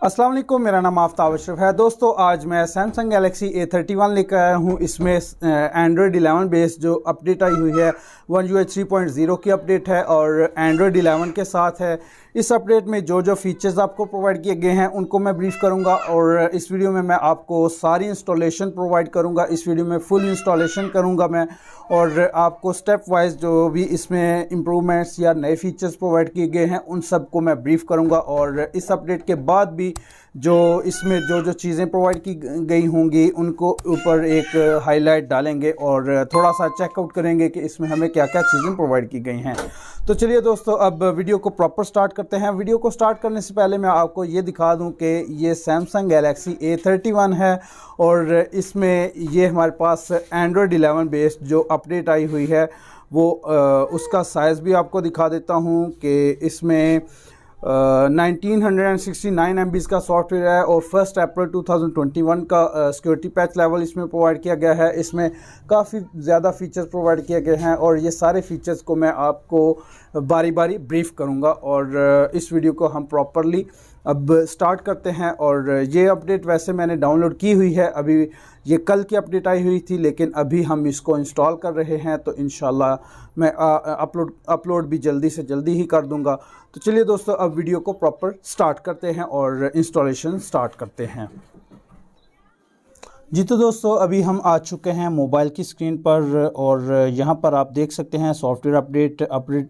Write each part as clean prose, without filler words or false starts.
अस्सलाम वालेकुम, मेरा नाम आफ्ताब अशरफ है। दोस्तों, आज मैं सैमसंग गैलेक्सी A31 लेकर आया हूँ। इसमें एंड्रॉयड 11 बेस्ड जो अपडेट आई हुई है One UI 3.0 की अपडेट है और एंड्रॉयड 11 के साथ है। इस अपडेट में जो जो फीचर्स आपको प्रोवाइड किए गए हैं उनको मैं ब्रीफ करूंगा और इस वीडियो में मैं आपको सारी इंस्टॉलेशन प्रोवाइड करूंगा। इस वीडियो में फुल इंस्टॉलेशन करूंगा मैं और आपको स्टेप वाइज जो भी इसमें इम्प्रूवमेंट्स या नए फीचर्स प्रोवाइड किए गए हैं उन सब को मैं ब्रीफ करूंगा। और इस अपडेट के बाद भी जो इसमें जो जो चीज़ें प्रोवाइड की गई होंगी उनको ऊपर एक हाईलाइट डालेंगे और थोड़ा सा चेकआउट करेंगे कि इसमें हमें क्या क्या चीज़ें प्रोवाइड की गई हैं। तो चलिए दोस्तों, अब वीडियो को प्रॉपर स्टार्ट करते हैं। वीडियो को स्टार्ट करने से पहले मैं आपको ये दिखा दूं कि ये सैमसंग गैलेक्सी A31 है और इसमें ये हमारे पास एंड्रॉयड 11 बेस्ड जो अपडेट आई हुई है वो उसका साइज़ भी आपको दिखा देता हूँ कि इसमें 1969 MB का सॉफ्टवेयर है और 1 अप्रैल 2021 का सिक्योरिटी पैच लेवल इसमें प्रोवाइड किया गया है। इसमें काफ़ी ज़्यादा फीचर्स प्रोवाइड किए गए हैं और ये सारे फीचर्स को मैं आपको बारी बारी ब्रीफ करूंगा और इस वीडियो को हम प्रॉपरली अब स्टार्ट करते हैं। और ये अपडेट वैसे मैंने डाउनलोड की हुई है, अभी ये कल की अपडेट आई हुई थी लेकिन अभी हम इसको इंस्टॉल कर रहे हैं, तो इंशाल्लाह मैं अपलोड भी जल्दी से जल्दी ही कर दूंगा। तो चलिए दोस्तों, अब वीडियो को प्रॉपर स्टार्ट करते हैं और इंस्टॉलेशन स्टार्ट करते हैं। जी तो दोस्तों, अभी हम आ चुके हैं मोबाइल की स्क्रीन पर और यहाँ पर आप देख सकते हैं software update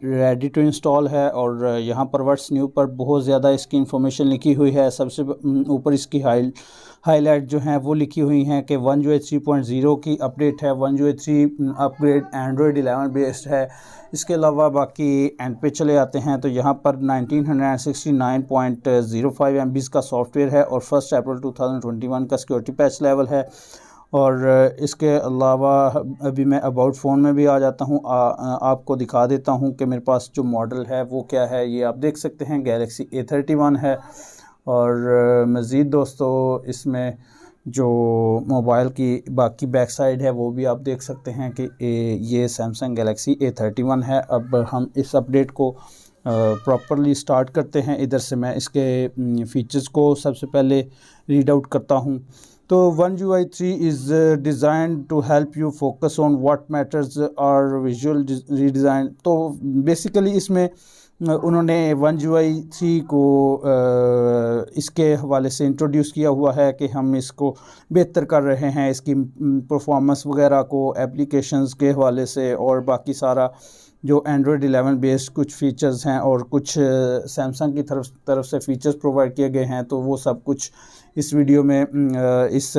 ready to install है और यहाँ पर व्हाट्स न्यू पर बहुत ज़्यादा इसकी इन्फॉर्मेशन लिखी हुई है। सबसे ऊपर इसकी हाईलाइट जो हैं वो लिखी हुई हैं कि One UI 3.0 की अपडेट है। One UI 3 upgrade Android 11 based है। इसके अलावा बाकी एंड पे चले आते हैं तो यहाँ पर 1969.05 MB का सॉफ्टवेयर है और 1 अप्रैल 2021 का सिक्योरिटी पैच लेवल है। और इसके अलावा अभी मैं अबाउट फ़ोन में भी आ जाता हूँ, आपको दिखा देता हूँ कि मेरे पास जो मॉडल है वो क्या है। ये आप देख सकते हैं गैलेक्सी A31 है। और मज़ीद दोस्तों, इसमें जो मोबाइल की बाकी बैक साइड है वो भी आप देख सकते हैं कि ये सैमसंग गैलेक्सी A31 है। अब हम इस अपडेट को प्रॉपरली स्टार्ट करते हैं। इधर से मैं इसके फीचर्स को सबसे पहले रीड आउट करता हूँ। तो One UI 3 is design to help you focus on what matters और विजुअल रीडिज़ाइन। तो बेसिकली इसमें उन्होंने One UI 3 को इसके हवाले से इंट्रोड्यूस किया हुआ है कि हम इसको बेहतर कर रहे हैं, इसकी परफॉर्मेंस वगैरह को एप्लीकेशंस के हवाले से और बाकी सारा जो एंड्रॉयड 11 बेस्ड कुछ फ़ीचर्स हैं और कुछ सैमसंग की तरफ से फ़ीचर्स प्रोवाइड किए गए हैं, तो वो सब कुछ इस वीडियो में इस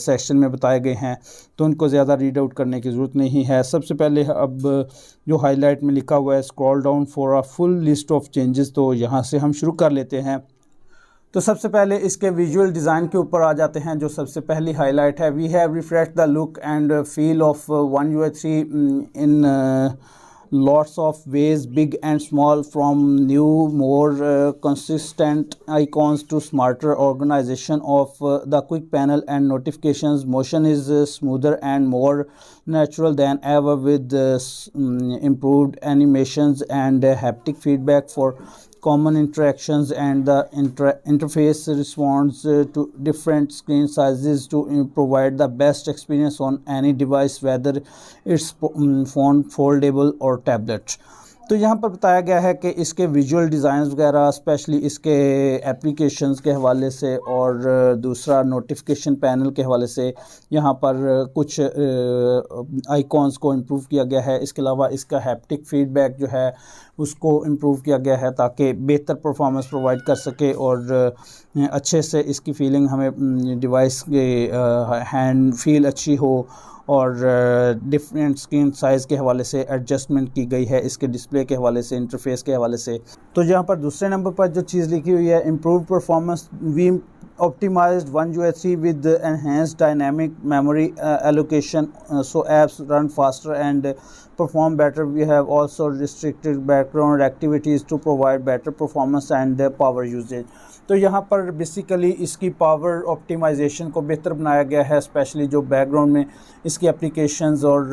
सेक्शन में बताए गए हैं, तो उनको ज़्यादा रीड आउट करने की ज़रूरत नहीं है। सबसे पहले अब जो हाईलाइट में लिखा हुआ है scroll down for a full list of changes, तो यहाँ से हम शुरू कर लेते हैं। तो सबसे पहले इसके विजुअल डिज़ाइन के ऊपर आ जाते हैं। जो सबसे पहली हाईलाइट है, we have refresh the look and feel of One UI 3 in lots of ways, big and small, from new more consistent icons to smarter organization of the quick panel and notifications. Motion is smoother and more natural than ever with improved animations and haptic feedback for common interactions, and the interface responds to different screen sizes to provide the best experience on any device, whether it's phone, foldable or tablet. तो यहाँ पर बताया गया है कि इसके visual design वगैरह specially इसके एप्लीकेशंस के हवाले से और दूसरा नोटिफिकेशन पैनल के हवाले से यहाँ पर कुछ आइकॉन्स को इम्प्रूव किया गया है। इसके अलावा इसका हैप्टिक फीडबैक जो है उसको इम्प्रूव किया गया है ताकि बेहतर परफॉर्मेंस प्रोवाइड कर सके और अच्छे से इसकी फीलिंग हमें डिवाइस के हैंड फील अच्छी हो। और डिफरेंट स्क्रीन साइज़ के हवाले से एडजस्टमेंट की गई है इसके डिस्प्ले के हवाले से, इंटरफेस के हवाले से। तो यहाँ पर दूसरे नंबर पर जो चीज़ लिखी हुई है, improve performance, we optimized One UI 3 with enhanced dynamic memory allocation, so apps run faster and perform better. We have also restricted background activities to provide better performance and power usage. तो तो यहाँ पर basically इसकी power optimisation को बेहतर बनाया गया है, स्पेशली जो बैकग्राउंड में इसकी एप्लीकेशंस और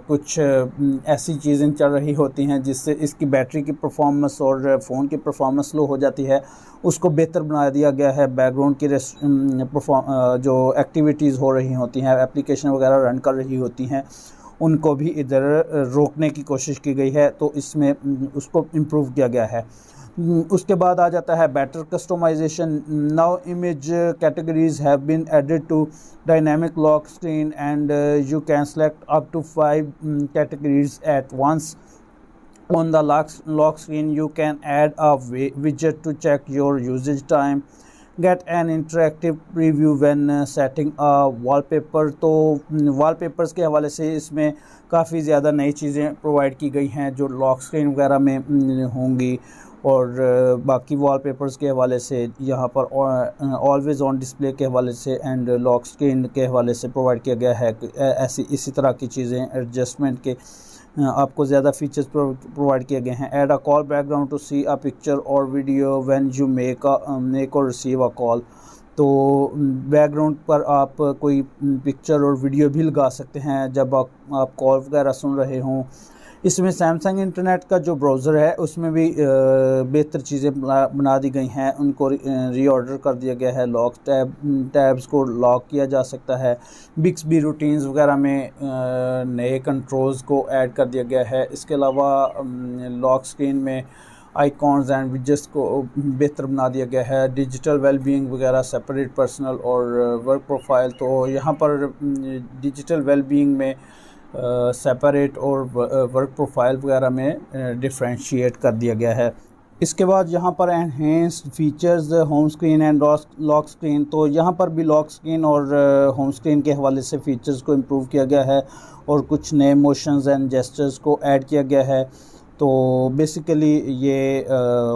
कुछ ऐसी चीज़ें चल रही होती हैं जिससे इसकी बैटरी की परफॉर्मेंस और फ़ोन की परफॉर्मेंस लो हो जाती है, उसको बेहतर बना दिया गया है। बैकग्राउंड की जो एक्टिविटीज़ हो रही होती हैं, एप्लीकेशन वगैरह रन कर रही होती हैं, उनको भी इधर रोकने की कोशिश की गई है, तो इसमें उसको इम्प्रूव किया गया है। उसके बाद आ जाता है better customisation. Now image categories have been added to dynamic lock screen and you can select up to 5 categories at once. On the lock screen, you can add a widget to check your usage time, get an interactive preview when setting a wallpaper. तो wallpapers के हवाले से इसमें काफ़ी ज़्यादा नई चीज़ें provide की गई हैं जो लॉक स्क्रीन वगैरह में होंगी, और बाकी वॉलपेपर्स के हवाले से यहाँ पर ऑलवेज़ ऑन डिस्प्ले के हवाले से एंड लॉक स्क्रीन के हवाले से प्रोवाइड किया गया है। इसी तरह की चीज़ें एडजस्टमेंट के आपको ज़्यादा फीचर्स प्रोवाइड किए गए हैं। Add a call background to see a picture और वीडियो व्हेन यू मेक और रिसीव अ कॉल। तो बैकग्राउंड पर आप कोई पिक्चर और वीडियो भी लगा सकते हैं जब आप कॉल वगैरह सुन रहे हों। इसमें सैमसंग इंटरनेट का जो ब्राउज़र है उसमें भी बेहतर चीज़ें बना दी गई हैं, उनको रीऑर्डर कर दिया गया है। लॉक टैब्स को लॉक किया जा सकता है। बिक्सबी रूटीन्स वगैरह में नए कंट्रोल्स को ऐड कर दिया गया है। इसके अलावा लॉक स्क्रीन में आइकॉन्स एंड विजेट्स को बेहतर बना दिया गया है। डिजिटल वेलबींग वगैरह, सेपरेट पर्सनल और वर्क प्रोफाइल। तो यहाँ पर डिजिटल वेलबींग में सेपरेट और वर्क प्रोफाइल वगैरह में डिफ्रेंशिएट कर दिया गया है। इसके बाद यहाँ पर enhanced features home screen and lock screen. तो यहाँ पर भी लॉक स्क्रीन और होम स्क्रीन के हवाले से फ़ीचर्स को इम्प्रूव किया गया है और कुछ नए मोशंस एंड जेस्चर्स को ऐड किया गया है। तो बेसिकली ये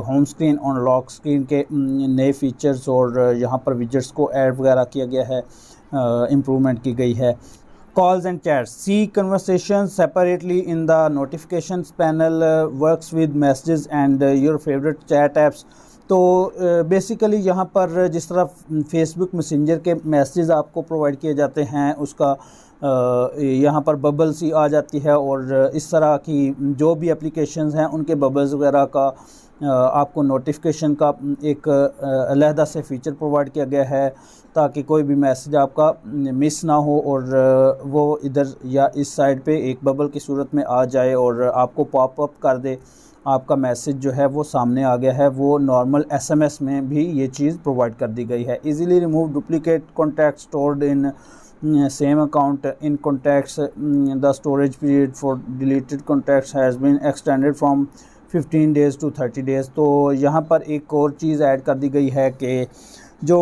होम स्क्रीन और लॉक स्क्रीन के नए फीचर्स और यहाँ पर विजेट्स को ऐड वगैरह किया गया है, इम्प्रूवमेंट की गई है। Calls and chats. See conversations separately in the notifications panel. Works with messages and your favorite chat apps. तो बेसिकली यहाँ पर जिस तरह फेसबुक मैसेंजर के मैसेज आपको प्रोवाइड किए जाते हैं, उसका यहाँ पर बबल सी आ जाती है, और इस तरह की जो भी एप्लीकेशंस हैं उनके बबल्स वगैरह का आपको नोटिफिकेशन का एक अलहदा से फ़ीचर प्रोवाइड किया गया है ताकि कोई भी मैसेज आपका मिस ना हो और वो इधर या इस साइड पे एक बबल की सूरत में आ जाए और आपको पॉप अप कर दे। आपका मैसेज जो है वो सामने आ गया है, वो नॉर्मल एसएमएस में भी ये चीज़ प्रोवाइड कर दी गई है। Easily remove duplicate contact stored in same account in contacts. The storage period for deleted contacts has been extended from 15 days to 30 days. तो यहाँ पर एक और चीज़ ऐड कर दी गई है कि जो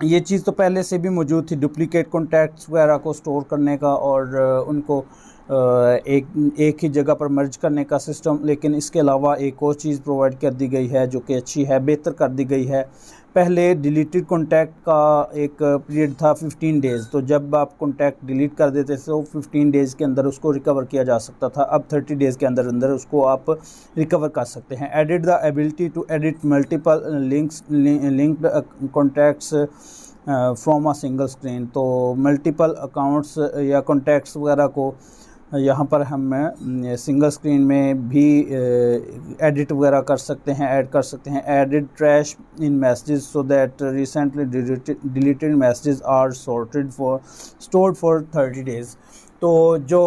ये चीज़ तो पहले से भी मौजूद थी, डुप्लीकेट कॉन्टैक्ट्स वगैरह को स्टोर करने का और उनको एक ही जगह पर मर्ज करने का सिस्टम, लेकिन इसके अलावा एक और चीज़ प्रोवाइड कर दी गई है जो कि अच्छी है, बेहतर कर दी गई है। पहले डिलीटेड कॉन्टैक्ट का एक पीरियड था 15 डेज़, तो जब आप कॉन्टैक्ट डिलीट कर देते थे तो 15 डेज़ के अंदर उसको रिकवर किया जा सकता था। अब 30 डेज़ के अंदर उसको आप रिकवर कर सकते हैं। Edit the ability to edit multiple linked contacts from a single screen. तो मल्टीपल अकाउंट्स या कॉन्टैक्ट्स वगैरह को यहाँ पर हम सिंगल स्क्रीन में भी एडिट वगैरह कर सकते हैं, ऐड कर सकते हैं। Edit trash in messages so that recently deleted messages are stored for 30 days. तो जो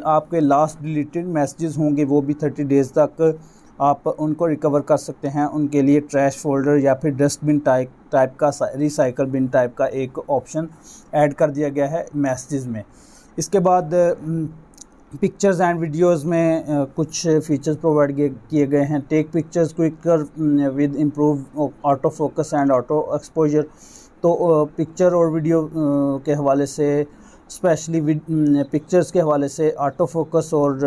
आपके लास्ट डिलीटेड मैसेजेस होंगे वो भी 30 डेज़ तक आप उनको रिकवर कर सकते हैं। उनके लिए ट्रैश फोल्डर या फिर डस्टबिन टाइप का, रिसाइकल बिन टाइप का एक ऑप्शन ऐड कर दिया गया है मैसेजेस में। इसके बाद पिक्चर्स एंड वीडियोस में कुछ फीचर्स प्रोवाइड किए गए हैं। Take pictures quicker with improve auto focus and auto exposure. तो पिक्चर और वीडियो के हवाले से, स्पेशली पिक्चर्स के हवाले से ऑटो फोकस और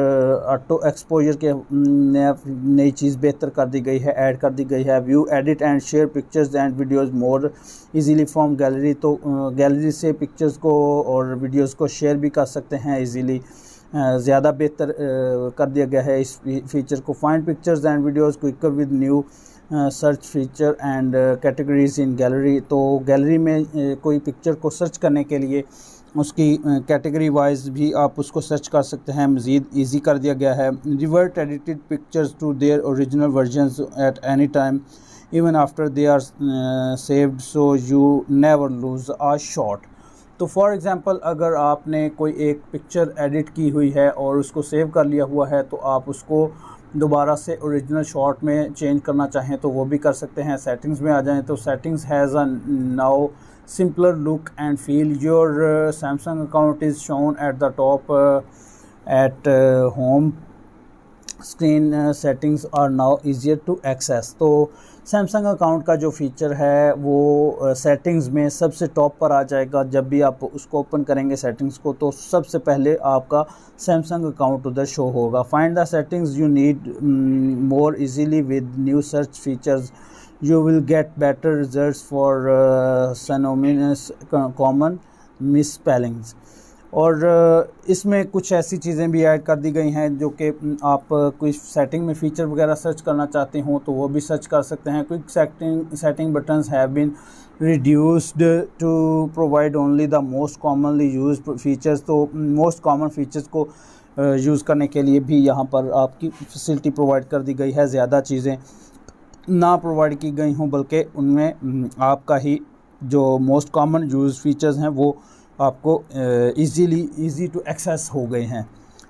ऑटो एक्सपोजर के नई चीज़ बेहतर कर दी गई है, ऐड कर दी गई है। View edit and share pictures and videos more easily from gallery. तो गैलरी से पिक्चर्स को और वीडियोस को शेयर भी कर सकते हैं इजीली, ज़्यादा बेहतर कर दिया गया है इस फीचर को। Find pictures and videos quicker with new search feature and categories in gallery. तो गैलरी में कोई पिक्चर को सर्च करने के लिए उसकी कैटेगरी वाइज भी आप उसको सर्च कर सकते हैं, मज़ीद ईजी कर दिया गया है। Revert edited pictures to their original versions at any time even after they are saved so you never lose a shot. तो फॉर एग्ज़ाम्पल अगर आपने कोई एक पिक्चर एडिट की हुई है और उसको सेव कर लिया हुआ है तो आप उसको दोबारा से ओरिजिनल शॉट में चेंज करना चाहें तो वो भी कर सकते हैं। सेटिंग्स में आ जाएं तो settings has a now simpler look and feel. Your Samsung account is shown at the top at home screen. Settings are now easier to access. तो सैमसंग अकाउंट का जो फीचर है वो सेटिंग्स में सबसे टॉप पर आ जाएगा। जब भी आप उसको ओपन करेंगे सेटिंग्स को तो सबसे पहले आपका सैमसंग अकाउंट उधर शो होगा। Find the settings you need more easily with new search features. You will get better results for synonymous common misspellings। और इसमें कुछ ऐसी चीज़ें भी ऐड कर दी गई हैं जो कि आप कोई सेटिंग में फ़ीचर वगैरह सर्च करना चाहते हो तो वो भी सर्च कर सकते हैं। Quick setting buttons have been reduced to provide only the most commonly used features. तो मोस्ट कॉमन फीचर्स को यूज़ करने के लिए भी यहाँ पर आपकी फैसिलिटी प्रोवाइड कर दी गई है। ज़्यादा चीज़ें ना प्रोवाइड की गई हों बल्कि उनमें आपका ही जो मोस्ट कॉमन यूज फीचर्स हैं वो आपको इजी टू एक्सेस हो गए हैं।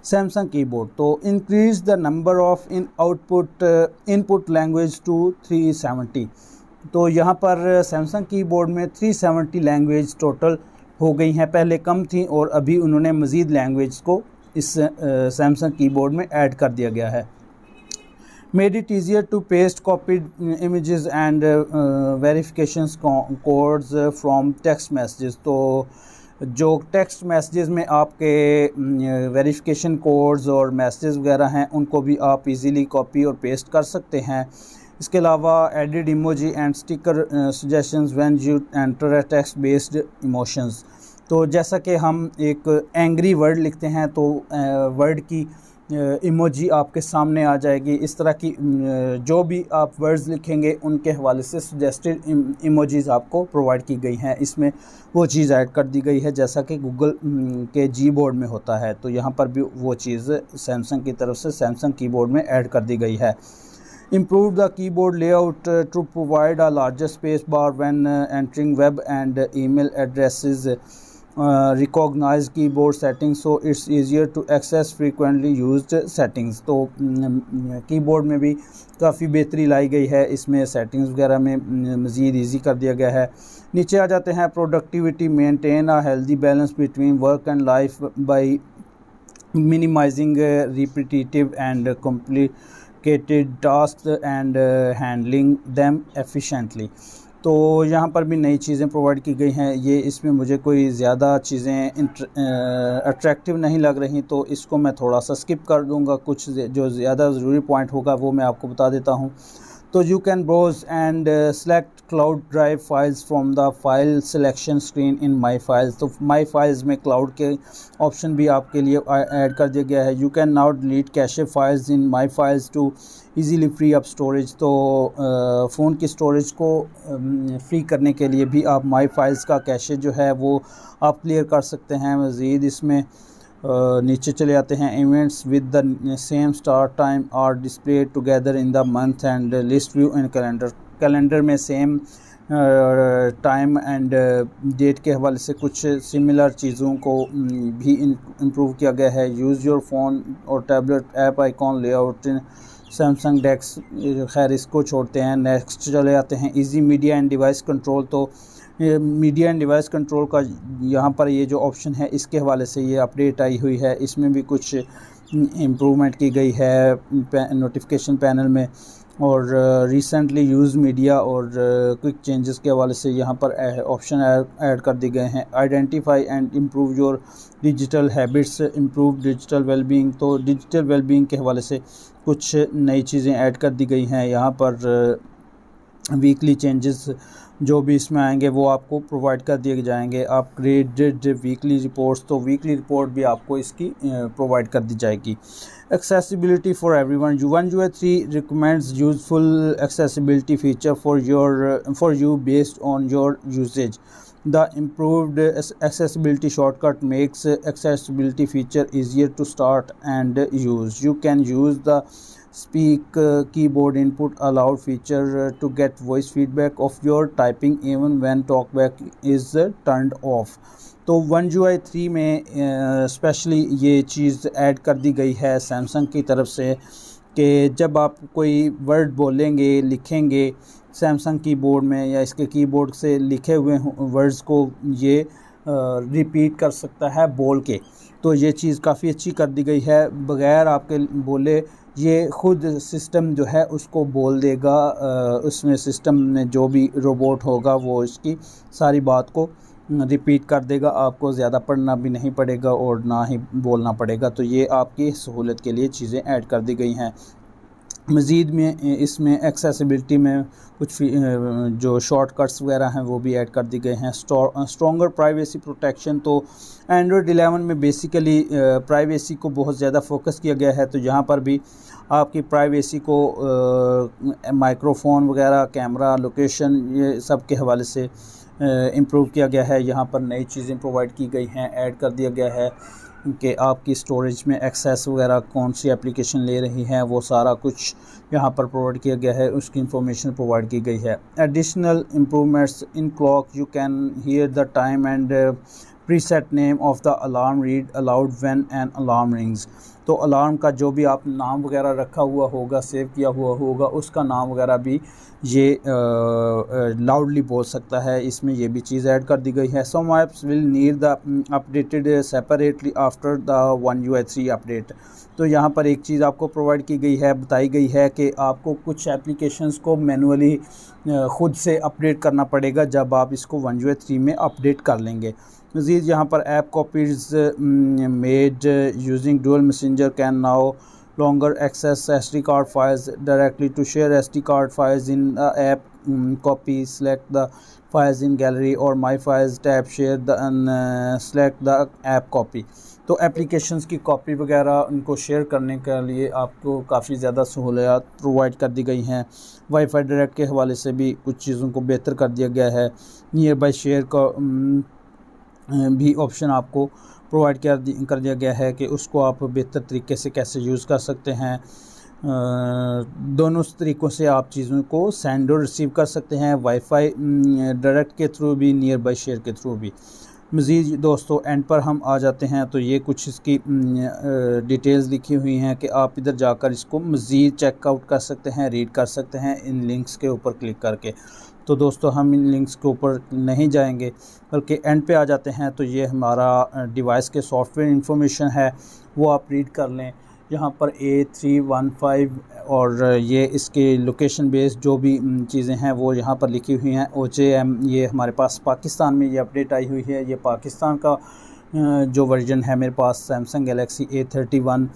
Samsung keyboard to increase the number of input language to 370। तो यहाँ पर सैमसंग कीबोर्ड में 370 लैंग्वेज टोटल हो गई हैं। पहले कम थी और अभी उन्होंने मज़ीद लैंग्वेज को इस सैमसंग कीबोर्ड में ऐड कर दिया गया है। Made it easier to paste copied images and verifications codes from text messages। तो जो टेक्स्ट मैसेजेस में आपके वेरिफिकेशन कोड्स और मैसेजेस वगैरह हैं उनको भी आप इजीली कॉपी और पेस्ट कर सकते हैं। इसके अलावा added emoji and sticker suggestions when you enter text based emotions. तो जैसा कि हम एक एंग्री वर्ड लिखते हैं तो वर्ड की इमोजी आपके सामने आ जाएगी। इस तरह की जो भी आप वर्ड्स लिखेंगे उनके हवाले से सजेस्टेड इमोजीज़ आपको प्रोवाइड की गई हैं। इसमें वो चीज़ ऐड कर दी गई है जैसा कि गूगल के जी बोर्ड में होता है। तो यहाँ पर भी वो चीज़ सैमसंग की तरफ से सैमसंग कीबोर्ड में ऐड कर दी गई है। Improve the keyboard layout to provide a larger space bar when entering web and email addresses. Recognize keyboard settings so it's easier to access frequently used settings। तो keyboard में भी काफ़ी बेहतरी लाई गई है। इसमें सेटिंग्स वगैरह में मज़ीद ईजी कर दिया गया है। नीचे आ जाते हैं productivity. Maintain a healthy balance between work and life by minimising repetitive and complicated tasks and handling them efficiently। तो यहाँ पर भी नई चीज़ें प्रोवाइड की गई हैं। ये इसमें मुझे कोई ज़्यादा चीज़ें अट्रैक्टिव नहीं लग रही तो इसको मैं थोड़ा सा स्किप कर दूँगा। कुछ जो ज़्यादा ज़रूरी पॉइंट होगा वो मैं आपको बता देता हूँ। तो you can browse and select cloud drive files from the file selection screen in my files. तो माई फाइल्स में क्लाउड के ऑप्शन भी आपके लिए ऐड कर दिया गया है। You can now delete cache files in my files to easily free up storage. तो फ़ोन की स्टोरेज को फ्री करने के लिए भी आप माई फाइल्स का कैशे जो है वो आप क्लियर कर सकते हैं। मज़ीद इसमें नीचे चले आते हैं। Events with the same start time are display together in the month and list view in calendar. Calendar में सेम टाइम एंड डेट के हवाले से कुछ सिमिलर चीज़ों को भी इम्प्रूव किया गया है। यूज़ योर फ़ोन और tablet app icon layout in Samsung DeX. खैर इसको छोड़ते हैं, नेक्स्ट चले आते हैं। Easy media and device control. तो मीडिया एंड डिवाइस कंट्रोल का यहाँ पर ये जो ऑप्शन है इसके हवाले से ये अपडेट आई हुई है। इसमें भी कुछ इम्प्रूवमेंट की गई है नोटिफिकेशन पैनल में और रिसेंटली यूज़ मीडिया और क्विक चेंजेस के हवाले से यहाँ पर ऑप्शन ऐड कर दिए गए हैं। Identify and improve your digital habits, improve digital wellbeing. तो डिजिटल वेलबींग के हवाले से कुछ नई चीज़ें ऐड कर दी गई हैं। यहाँ पर वीकली चेंजेस जो भी इसमें आएंगे वो आपको प्रोवाइड कर दिए जाएंगे। अपग्रेडेड वीकली रिपोर्ट्स, तो वीकली रिपोर्ट भी आपको इसकी प्रोवाइड कर दी जाएगी। Accessibility for everyone, one UI 3 recommends useful accessibility feature for you based on your usage. The improved accessibility shortcut makes accessibility feature easier to start and use. You can use the speak keyboard input allowed feature to get voice feedback of your typing even when talkback is turned off. तो one UI 3 में specially ये चीज़ add कर दी गई है Samsung की तरफ से कि जब आप कोई वर्ड बोलेंगे, लिखेंगे सैमसंग कीबोर्ड में या इसके कीबोर्ड से लिखे हुए वर्ड्स को ये रिपीट कर सकता है बोल के। तो ये चीज़ काफ़ी अच्छी कर दी गई है, बग़ैर आपके बोले ये ख़ुद सिस्टम जो है उसको बोल देगा। उसमें सिस्टम में जो भी रोबोट होगा वो इसकी सारी बात को रिपीट कर देगा, आपको ज़्यादा पढ़ना भी नहीं पड़ेगा और ना ही बोलना पड़ेगा। तो ये आपकी सहूलत के लिए चीज़ें ऐड कर दी गई हैं। मज़ीद में इसमें एक्सेसिबिलिटी में कुछ जो शॉर्टकट्स वगैरह हैं वो भी ऐड कर दी गए हैं। स्ट्रॉन्गर प्राइवेसी प्रोटेक्शन, तो एंड्रॉयड 11 में बेसिकली प्राइवेसी को बहुत ज़्यादा फोकस किया गया है। तो यहाँ पर भी आपकी प्राइवेसी को माइक्रोफोन वगैरह, कैमरा, लोकेशन, ये सब के हवाले से इम्प्रूव किया गया है। यहाँ पर नई चीज़ें प्रोवाइड की गई हैं, ऐड कर दिया गया है कि आपकी स्टोरेज में एक्सेस वगैरह कौन सी एप्लीकेशन ले रही हैं, वो सारा कुछ यहाँ पर प्रोवाइड किया गया है, उसकी इंफॉर्मेशन प्रोवाइड की गई है। Additional improvements in clock, you can hear the time and preset name of the alarm read aloud when an alarm rings. तो अलार्म का जो भी आप नाम वगैरह रखा हुआ होगा, सेव किया हुआ होगा, उसका नाम वगैरह भी ये लाउडली बोल सकता है। इसमें ये भी चीज़ ऐड कर दी गई है। Some apps will need the updated separately after the One UI 3 update. तो यहाँ पर एक चीज़ आपको प्रोवाइड की गई है, बताई गई है कि आपको कुछ एप्लीकेशंस को मैनुअली ख़ुद से अपडेट करना पड़ेगा जब आप इसको वन UI 3 में अपडेट कर लेंगे। मज़ीद यहाँ पर app copies made using dual messenger can now longer access SD card files directly. To share SD card files in the app copy, select the files in gallery or my files tab, share the select the app copy। तो applications की copy वगैरह उनको share करने के लिए आपको काफ़ी ज़्यादा सहूलियत प्रोवाइड कर दी गई हैं। वाईफाई डायरेक्ट के हवाले से भी कुछ चीज़ों को बेहतर कर दिया गया है। नियर बाय शेयर का भी ऑप्शन आपको प्रोवाइड कर दिया गया है कि उसको आप बेहतर तरीके से कैसे यूज़ कर सकते हैं। दोनों तरीक़ों से आप चीज़ों को सेंड और रिसीव कर सकते हैं, वाईफाई डायरेक्ट के थ्रू भी, नियर बाय शेयर के थ्रू भी। मज़ीद दोस्तों एंड पर हम आ जाते हैं तो ये कुछ इसकी डिटेल्स लिखी हुई हैं कि आप इधर जाकर इसको मज़ीद चेकआउट कर सकते हैं, रीड कर सकते हैं इन लिंक्स के ऊपर क्लिक करके। तो दोस्तों हम इन लिंक्स के ऊपर नहीं जाएंगे बल्कि एंड पे आ जाते हैं। तो ये हमारा डिवाइस के सॉफ्टवेयर इंफॉर्मेशन है, वो आप रीड कर लें। यहाँ पर A315 और ये इसके लोकेशन बेस्ड जो भी चीज़ें हैं वो यहाँ पर लिखी हुई हैं। OJM ये हमारे पास पाकिस्तान में ये अपडेट आई हुई है। ये पाकिस्तान का जो वर्जन है मेरे पास सैमसंग गैलेक्सी A31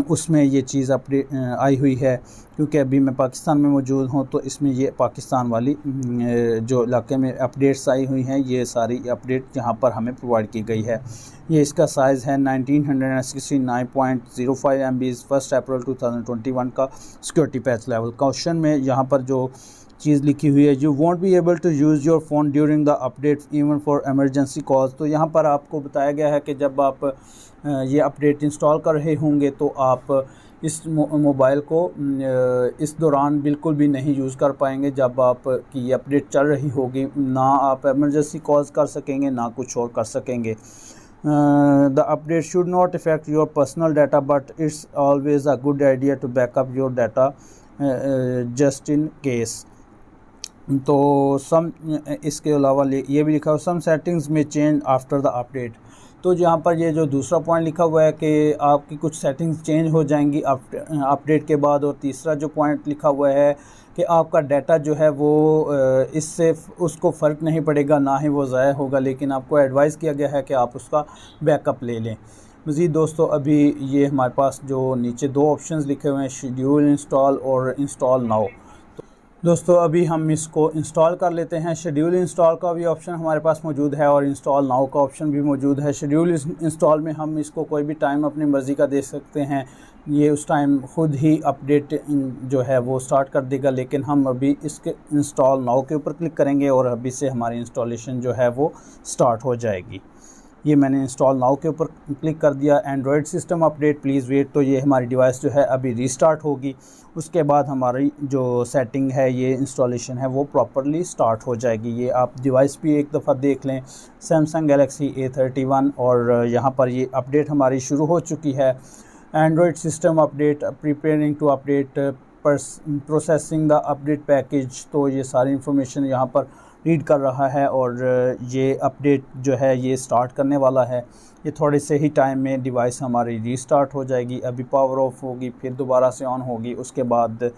उसमें ये चीज़ अपडेट आई हुई है। क्योंकि अभी मैं पाकिस्तान में मौजूद हूँ तो इसमें ये पाकिस्तान वाली जो इलाके में अपडेट्स आई हुई हैं ये सारी अपडेट यहाँ पर हमें प्रोवाइड की गई है। ये इसका साइज़ है 1969.05 MB 1 अप्रैल 2021 का सिक्योरिटी पैच लेवल। क्वेश्चन में यहाँ पर जो चीज़ लिखी हुई है, you won't be able to use your phone during the update even for emergency calls. तो यहाँ पर आपको बताया गया है कि जब आप ये अपडेट इंस्टॉल कर रहे होंगे तो आप इस मोबाइल को इस दौरान बिल्कुल भी नहीं यूज़ कर पाएंगे जब आप की ये अपडेट चल रही होगी। ना आप एमरजेंसी कॉल्स कर सकेंगे ना कुछ और कर सकेंगे। The update should not affect your personal data but it's always a good idea to backup your data just in case. तो सम इसके अलावा ये भी लिखा हुआ सम सेटिंग्स में चेंज आफ्टर द अपडेट। तो यहाँ पर ये जो दूसरा पॉइंट लिखा हुआ है कि आपकी कुछ सेटिंग्स चेंज हो जाएंगी अपडेट के बाद। और तीसरा जो पॉइंट लिखा हुआ है कि आपका डाटा जो है वो इससे उसको फ़र्क नहीं पड़ेगा, ना ही वो ज़ाया होगा, लेकिन आपको एडवाइस किया गया है कि आप उसका बैकअप ले लें। मज़ीद दोस्तों अभी ये हमारे पास जो नीचे दो ऑप्शंस लिखे हुए हैं शेड्यूल इंस्टॉल और इंस्टॉल नाउ। दोस्तों अभी हम इसको इंस्टॉल कर लेते हैं। शेड्यूल इंस्टॉल का भी ऑप्शन हमारे पास मौजूद है और इंस्टॉल नाउ का ऑप्शन भी मौजूद है। शेड्यूल इंस्टॉल में हम इसको कोई भी टाइम अपनी मर्ज़ी का दे सकते हैं, ये उस टाइम ख़ुद ही अपडेट जो है वो स्टार्ट कर देगा। लेकिन हम अभी इसके इंस्टॉल नाउ के ऊपर क्लिक करेंगे और अभी से हमारी इंस्टॉलेशन जो है वो स्टार्ट हो जाएगी। ये मैंने इंस्टॉल नाउ के ऊपर क्लिक कर दिया। Android system update please wait, तो ये हमारी डिवाइस जो है अभी रीस्टार्ट होगी। उसके बाद हमारी जो सेटिंग है, ये इंस्टॉलेशन है वो प्रॉपरली स्टार्ट हो जाएगी। ये आप डिवाइस भी एक दफ़ा देख लें, सैमसंग गैलेक्सी A31, और यहाँ पर ये अपडेट हमारी शुरू हो चुकी है। Android system update preparing to update processing the update package, तो ये सारी इंफॉर्मेशन यहाँ पर रीड कर रहा है और ये अपडेट जो है ये स्टार्ट करने वाला है। ये थोड़े से ही टाइम में डिवाइस हमारी रीस्टार्ट हो जाएगी। अभी पावर ऑफ होगी, फिर दोबारा से ऑन होगी, उसके बाद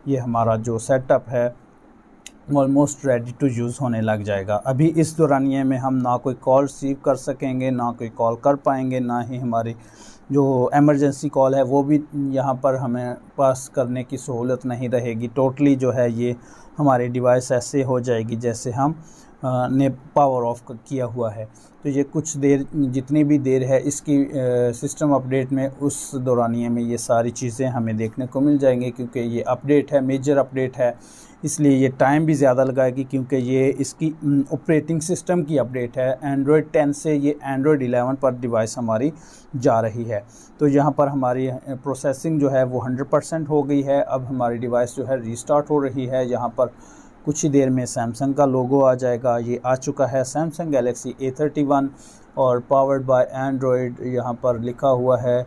ये हमारा जो सेटअप है ऑलमोस्ट रेडी टू यूज़ होने लग जाएगा। अभी इस दौरानिए में हम ना कोई कॉल रिसीव कर सकेंगे, ना कोई कॉल कर पाएंगे, ना ही हमारी जो एमरजेंसी कॉल है वो भी यहाँ पर हमें पास करने की सहूलत नहीं रहेगी। टोटली जो है ये हमारी डिवाइस ऐसे हो जाएगी जैसे हम ने पावर ऑफ किया हुआ है। तो ये कुछ देर, जितनी भी देर है इसकी सिस्टम अपडेट में, उस दौरानिए में ये सारी चीज़ें हमें देखने को मिल जाएंगी। क्योंकि ये अपडेट है, मेजर अपडेट है, इसलिए ये टाइम भी ज़्यादा लगाएगी। क्योंकि ये इसकी ऑपरेटिंग सिस्टम की अपडेट है। एंड्रॉयड 10 से ये एंड्रॉयड 11 पर डिवाइस हमारी जा रही है। तो यहाँ पर हमारी प्रोसेसिंग जो है वो 100% हो गई है। अब हमारी डिवाइस जो है रीस्टार्ट हो रही है। यहाँ पर कुछ ही देर में सैमसंग का लोगो आ जाएगा। ये आ चुका है, सैमसंग गैलेक्सी A31 और पावर्ड बाय एंड्रॉयड यहाँ पर लिखा हुआ है।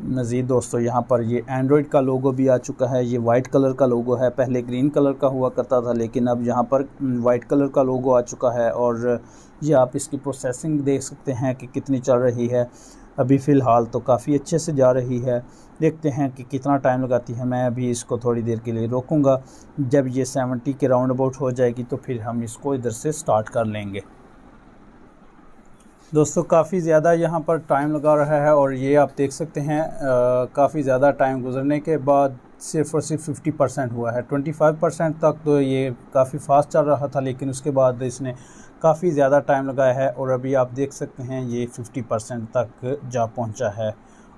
मज़ीद दोस्तों यहाँ पर ये एंड्रॉयड का लोगो भी आ चुका है। ये वाइट कलर का लोगो है, पहले ग्रीन कलर का हुआ करता था, लेकिन अब यहाँ पर वाइट कलर का लोगो आ चुका है। और ये आप इसकी प्रोसेसिंग देख सकते हैं कि कितनी चल रही है। अभी फ़िलहाल तो काफ़ी अच्छे से जा रही है। देखते हैं कि कितना टाइम लगाती है। मैं अभी इसको थोड़ी देर के लिए रोकूंगा। जब ये 70 के राउंड अबाउट हो जाएगी तो फिर हम इसको इधर से स्टार्ट कर लेंगे। दोस्तों काफ़ी ज़्यादा यहाँ पर टाइम लगा रहा है और ये आप देख सकते हैं काफ़ी ज़्यादा टाइम गुजरने के बाद सिर्फ़ और सिर्फ 50% हुआ है। 25% तक तो ये काफ़ी फास्ट चल रहा था, लेकिन उसके बाद इसने काफ़ी ज़्यादा टाइम लगाया है और अभी आप देख सकते हैं ये 50% तक जा पहुँचा है।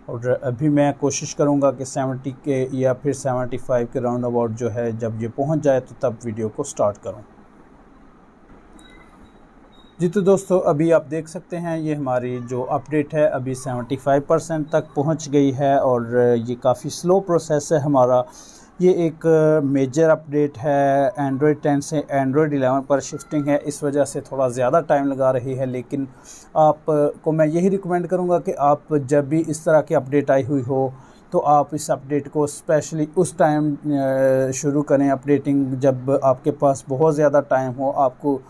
और अभी मैं कोशिश करूँगा कि 70 के या फिर 75 के राउंड अबाउट जो है जब ये पहुँच जाए तो तब वीडियो को स्टार्ट करूँ। जी तो दोस्तों अभी आप देख सकते हैं ये हमारी जो अपडेट है अभी 75% तक पहुंच गई है और ये काफ़ी स्लो प्रोसेस है हमारा। ये एक मेजर अपडेट है, एंड्रॉयड 10 से एंड्रॉयड 11 पर शिफ्टिंग है, इस वजह से थोड़ा ज़्यादा टाइम लगा रही है। लेकिन आपको मैं यही रिकमेंड करूँगा कि आप जब भी इस तरह की अपडेट आई हुई हो तो आप इस अपडेट को स्पेशली उस टाइम शुरू करें अपडेटिंग जब आपके पास बहुत ज़्यादा टाइम हो, आपको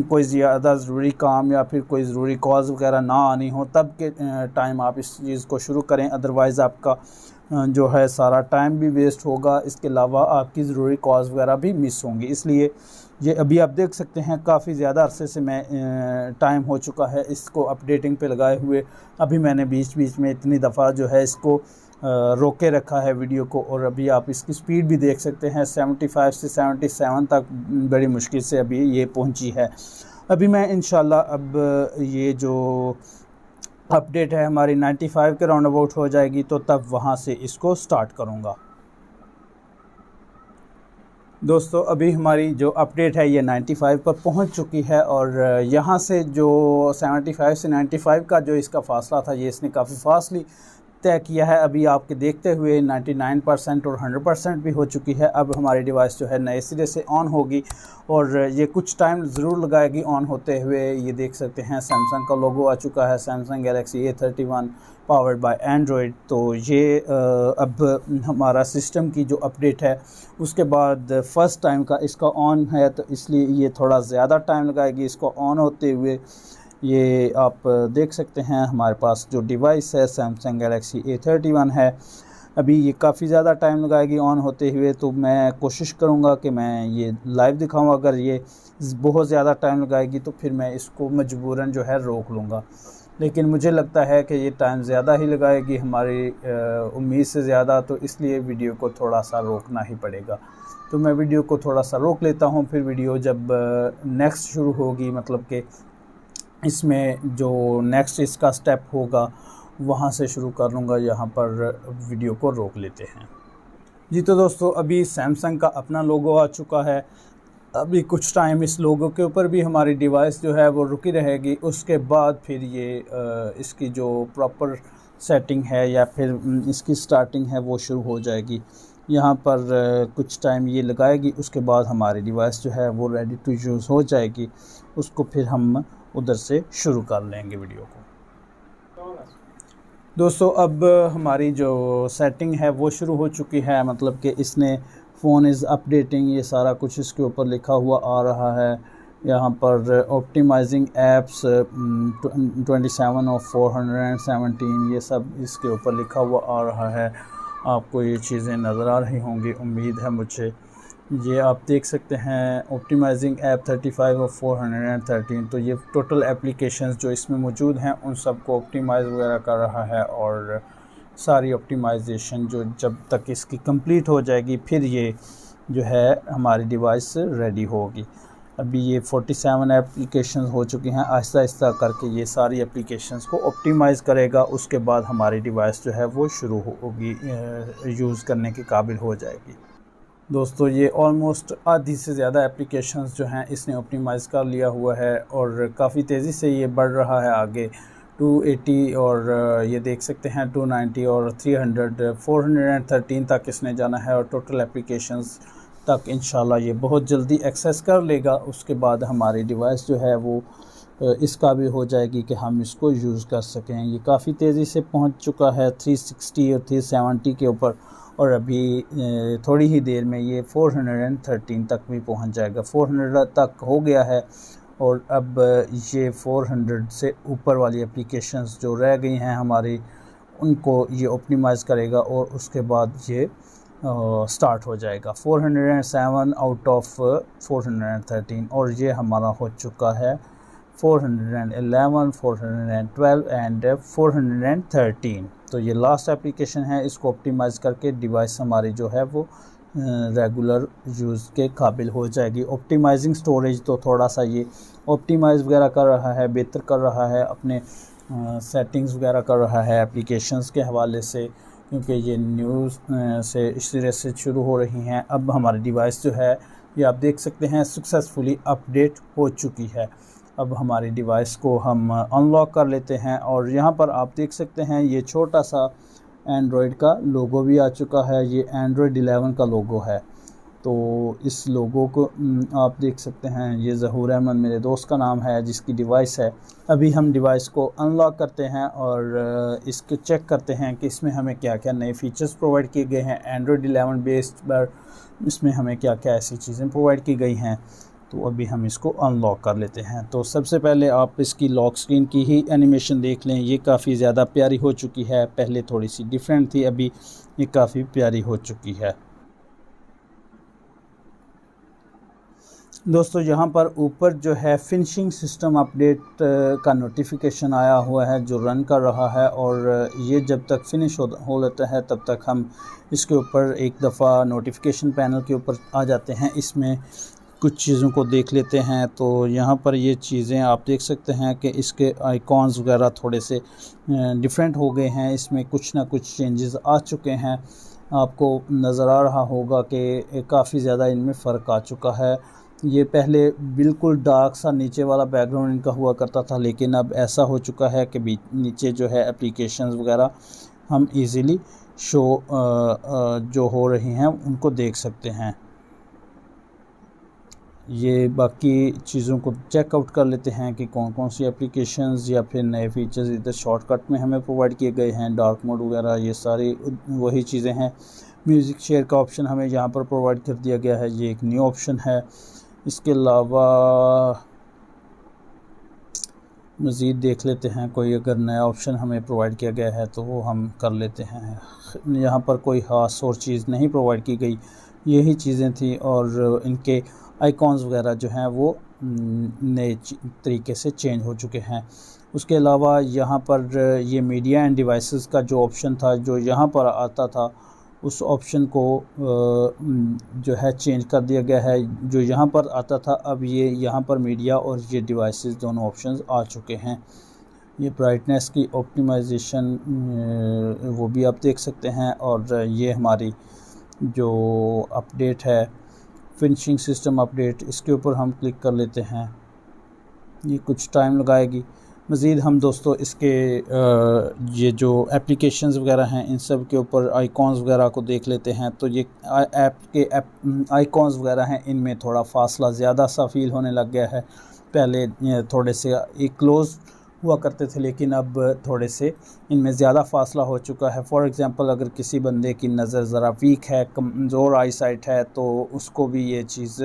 कोई ज़्यादा ज़रूरी काम या फिर कोई ज़रूरी कॉल्स वगैरह ना आनी हो, तब के टाइम आप इस चीज़ को शुरू करें। अदरवाइज़ आपका जो है सारा टाइम भी वेस्ट होगा, इसके अलावा आपकी ज़रूरी कॉल्स वगैरह भी मिस होंगी। इसलिए ये अभी आप देख सकते हैं काफ़ी ज़्यादा अरसे से मैं टाइम हो चुका है इसको अपडेटिंग पे लगाए हुए। अभी मैंने बीच बीच में इतनी दफ़ा जो है इसको रोके रखा है वीडियो को। और अभी आप इसकी स्पीड भी देख सकते हैं 75 से 77 तक बड़ी मुश्किल से अभी ये पहुंची है। अभी मैं इंशाल्लाह अब ये जो अपडेट है हमारी 95 के राउंड अबाउट हो जाएगी तो तब वहां से इसको स्टार्ट करूंगा। दोस्तों अभी हमारी जो अपडेट है ये 95 पर पहुंच चुकी है और यहाँ से जो 75 से 95 का जो इसका फ़ासला था ये इसने काफ़ी फास्टली तय किया है। अभी आपके देखते हुए 99% और 100% भी हो चुकी है। अब हमारी डिवाइस जो है नए सिरे से ऑन होगी और ये कुछ टाइम ज़रूर लगाएगी ऑन होते हुए। ये देख सकते हैं सैमसंग का लोगो आ चुका है, Samsung Galaxy A31 powered by Android. तो ये अब हमारा सिस्टम की जो अपडेट है उसके बाद फ़र्स्ट टाइम का इसका ऑन है, तो इसलिए ये थोड़ा ज़्यादा टाइम लगाएगी इसको ऑन होते हुए। ये आप देख सकते हैं हमारे पास जो डिवाइस है सैमसंग गैलेक्सी A31 है। अभी ये काफ़ी ज़्यादा टाइम लगाएगी ऑन होते हुए, तो मैं कोशिश करूँगा कि मैं ये लाइव दिखाऊँ। अगर ये बहुत ज़्यादा टाइम लगाएगी तो फिर मैं इसको मजबूरन जो है रोक लूँगा, लेकिन मुझे लगता है कि ये टाइम ज़्यादा ही लगाएगी हमारी उम्मीद से ज़्यादा, तो इसलिए वीडियो को थोड़ा सा रोकना ही पड़ेगा। तो मैं वीडियो को थोड़ा सा रोक लेता हूँ, फिर वीडियो जब नेक्स्ट शुरू होगी, मतलब कि इसमें जो नेक्स्ट इसका स्टेप होगा वहाँ से शुरू कर लूँगा। यहाँ पर वीडियो को रोक लेते हैं जी। तो दोस्तों अभी सैमसंग का अपना लोगो आ चुका है। अभी कुछ टाइम इस लोगो के ऊपर भी हमारी डिवाइस जो है वो रुकी रहेगी। उसके बाद फिर ये इसकी जो प्रॉपर सेटिंग है या फिर इसकी स्टार्टिंग है वो शुरू हो जाएगी। यहाँ पर कुछ टाइम ये लगाएगी, उसके बाद हमारी डिवाइस जो है वो रेडी टू यूज़ हो जाएगी। उसको फिर हम उधर से शुरू कर लेंगे वीडियो को। दोस्तों अब हमारी जो सेटिंग है वो शुरू हो चुकी है, मतलब कि इसने फ़ोन इज़ अपडेटिंग, ये सारा कुछ इसके ऊपर लिखा हुआ आ रहा है। यहाँ पर ऑप्टिमाइजिंग एप्स 27 और 417 ये सब इसके ऊपर लिखा हुआ आ रहा है। आपको ये चीज़ें नज़र आ रही होंगी, उम्मीद है मुझे। ये आप देख सकते हैं ऑप्टिमाइजिंग ऐप 35 और 413। तो ये टोटल एप्लीकेशंस जो इसमें मौजूद हैं उन सब को ऑप्टिमाइज़ वगैरह कर रहा है। और सारी ऑप्टिमाइजेशन जो जब तक इसकी कंप्लीट हो जाएगी फिर ये जो है हमारी डिवाइस रेडी होगी। अभी ये 47 एप्लीकेशंस हो चुकी हैं। आहिस्ता आहिस्ता करके ये सारी एप्लीकेशंस को ऑप्टिमाइज़ करेगा। उसके बाद हमारी डिवाइस जो है वो शुरू होगी, यूज़ करने के काबिल हो जाएगी। दोस्तों ये ऑलमोस्ट आधी से ज़्यादा एप्लीकेशंस जो हैं इसने ऑप्टिमाइज़ कर लिया हुआ है और काफ़ी तेज़ी से ये बढ़ रहा है आगे। 280 और ये देख सकते हैं 290 और 300 413 तक इसने जाना है। और टोटल एप्लीकेशंस तक इंशाल्लाह ये बहुत जल्दी एक्सेस कर लेगा। उसके बाद हमारी डिवाइस जो है वो इस काबिल हो जाएगी कि हम इसको यूज़ कर सकें। ये काफ़ी तेज़ी से पहुंच चुका है 360 और 370 के ऊपर, और अभी थोड़ी ही देर में ये 413 तक भी पहुंच जाएगा। 400 तक हो गया है और अब ये 400 से ऊपर वाली एप्लीकेशंस जो रह गई हैं हमारी उनको ये ऑप्टिमाइज़ करेगा और उसके बाद ये स्टार्ट हो जाएगा। 407 आउट ऑफ 413 और ये हमारा हो चुका है 411, 412 एंड 413। तो ये लास्ट एप्लीकेशन है। इसको ऑप्टिमाइज़ करके डिवाइस हमारी जो है वो रेगुलर यूज़ के काबिल हो जाएगी। ऑप्टिमाइजिंग स्टोरेज तो थोड़ा सा ये ऑप्टिमाइज़ वगैरह कर रहा है, बेहतर कर रहा है, अपने सेटिंग्स वगैरह कर रहा है एप्लीकेशंस के हवाले से, क्योंकि ये न्यूज़ से इस तरह से शुरू हो रही हैं। अब हमारी डिवाइस जो है ये आप देख सकते हैं सक्सेसफुली अपडेट हो चुकी है। अब हमारी डिवाइस को हम अनलॉक कर लेते हैं और यहाँ पर आप देख सकते हैं ये छोटा सा एंड्रॉयड का लोगो भी आ चुका है। ये एंड्रॉयड 11 का लोगो है। तो इस लोगो को आप देख सकते हैं, ये ज़हूर अहमद मेरे दोस्त का नाम है जिसकी डिवाइस है। अभी हम डिवाइस को अनलॉक करते हैं और इसको चेक करते हैं कि इसमें हमें क्या क्या नए फ़ीचर्स प्रोवाइड किए गए हैं। एंड्रॉयड 11 बेस्ड पर इसमें हमें क्या क्या ऐसी चीज़ें प्रोवाइड की गई हैं। तो अभी हम इसको अनलॉक कर लेते हैं। तो सबसे पहले आप इसकी लॉक स्क्रीन की ही एनिमेशन देख लें। ये काफ़ी ज़्यादा प्यारी हो चुकी है। पहले थोड़ी सी डिफरेंट थी, अभी ये काफ़ी प्यारी हो चुकी है। दोस्तों यहाँ पर ऊपर जो है फिनिशिंग सिस्टम अपडेट का नोटिफिकेशन आया हुआ है जो रन कर रहा है, और ये जब तक फिनिश हो लेता है तब तक हम इसके ऊपर एक दफ़ा नोटिफिकेशन पैनल के ऊपर आ जाते हैं। इसमें कुछ चीज़ों को देख लेते हैं। तो यहाँ पर ये चीज़ें आप देख सकते हैं कि इसके आइकॉन्स वगैरह थोड़े से डिफरेंट हो गए हैं। इसमें कुछ ना कुछ चेंजेस आ चुके हैं। आपको नज़र आ रहा होगा कि काफ़ी ज़्यादा इनमें फ़र्क आ चुका है। ये पहले बिल्कुल डार्क सा नीचे वाला बैकग्राउंड इनका हुआ करता था, लेकिन अब ऐसा हो चुका है कि नीचे जो है एप्लीकेशंस वगैरह हम इजीली शो जो हो रही हैं उनको देख सकते हैं। ये बाकी चीज़ों को चेकआउट कर लेते हैं कि कौन कौन सी एप्लीकेशंस या फिर नए फीचर्स इधर शॉर्टकट में हमें प्रोवाइड किए गए हैं। डार्क मोड वगैरह ये सारी वही चीज़ें हैं। म्यूज़िक शेयर का ऑप्शन हमें यहाँ पर प्रोवाइड कर दिया गया है, ये एक न्यू ऑप्शन है। इसके अलावा मज़ीद देख लेते हैं कोई अगर नया ऑप्शन हमें प्रोवाइड किया गया है तो वो हम कर लेते हैं। यहाँ पर कोई ख़ास और चीज़ नहीं प्रोवाइड की गई, यही चीज़ें थी। और इनके आइकॉन्स वगैरह जो हैं वो नए तरीके से चेंज हो चुके हैं। उसके अलावा यहाँ पर ये मीडिया एंड डिवाइसेस का जो ऑप्शन था जो यहाँ पर आता था उस ऑप्शन को जो है चेंज कर दिया गया है। जो यहाँ पर आता था अब ये यहाँ पर मीडिया और ये डिवाइसेस दोनों ऑप्शंस आ चुके हैं। ये ब्राइटनेस की ऑप्टिमाइजेशन वो भी आप देख सकते हैं। और ये हमारी जो अपडेट है फिनिशिंग सिस्टम अपडेट, इसके ऊपर हम क्लिक कर लेते हैं। ये कुछ टाइम लगाएगी। मज़ीद हम दोस्तों इसके ये जो एप्लीकेशंस वगैरह हैं इन सब के ऊपर आइकॉन्स वगैरह को देख लेते हैं। तो ये आइकॉन्स वगैरह हैं, इनमें थोड़ा फासला ज़्यादा सा फील होने लग गया है। पहले थोड़े से एक क्लोज़ हुआ करते थे, लेकिन अब थोड़े से इनमें ज़्यादा फासला हो चुका है। फॉर एग्ज़ाम्पल अगर किसी बंदे की नज़र ज़रा वीक है, कमज़ोर आई साइट है, तो उसको भी ये चीज़